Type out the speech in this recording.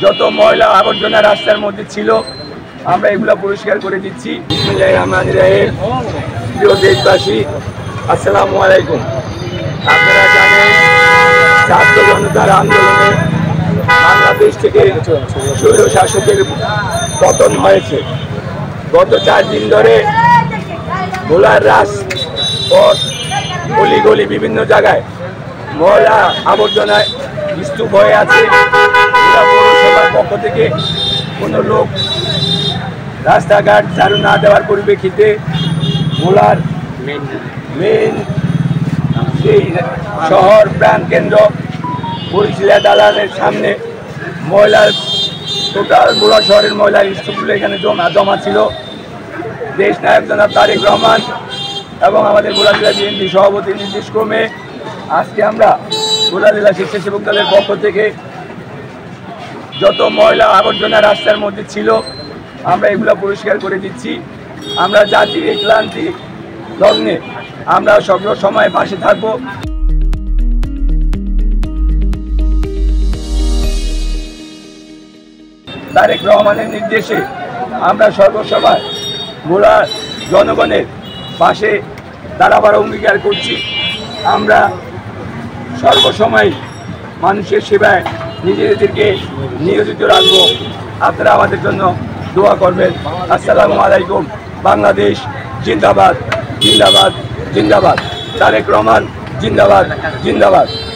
যত ময়লা আবর্জনা রাস্তার মধ্যে ছিল আমরা এগুলো পরিষ্কার করে দিচ্ছি। বিসমিল্লাহির রহমানির রহিম। প্রিয় দেশবাসী, আসসালামু আলাইকুম। আপনারা জানেন ছাত্র জনতার আন্দোলনে বাংলাদেশ থেকে স্বৈর শাসকের পতন হয়েছে। গত 4 দিন ধরে ভোলার রাজপথ গলি বিভিন্ন জায়গায় ময়লা আবর্জনায় স্তূপ হয়ে আছে। পৌরসভার পক্ষ থেকে কোনো লোক রাস্তাঘাট ঝাড়ু না দেওয়ার পরিপ্রেক্ষিতে ভোলার মেইন সেই শহর প্রাণকেন্দ্র বরিশিলা দালানের সামনে ময়লার টোটাল ভোলা শহরের ময়লার স্তূপগুলো এখানে জমা ছিল। দেশ নায়ক জনাব তারেক রহমান এবং আমাদের ভোলা জেলা বিএনপি সভাপতির নির্দেশক্রমে আজকে আমরা ভোলা জেলা স্বেচ্ছাসেবক দলের পক্ষ থেকে যত ময়লা আবর্জনা রাস্তার মধ্যে ছিল আমরা এগুলো পরিষ্কার করে দিচ্ছি। আমরা জাতির এই ক্লান্তি লগ্নে আমরা সব সময় পাশে থাকবো। তারেক রহমানের নির্দেশে আমরা সর্বসময় ভোলার জনগণের পাশে দাঁড়াবার অঙ্গীকার করছি। আমরা সর্বসময় মানুষের সেবায় নিজেদেরকে নিয়োজিত রাখবো। আপনারা আমাদের জন্য দোয়া করবেন। আসসালামু আলাইকুম। বাংলাদেশ জিন্দাবাদ, জিন্দাবাদ, জিন্দাবাদ। তারেক রহমান জিন্দাবাদ, জিন্দাবাদ।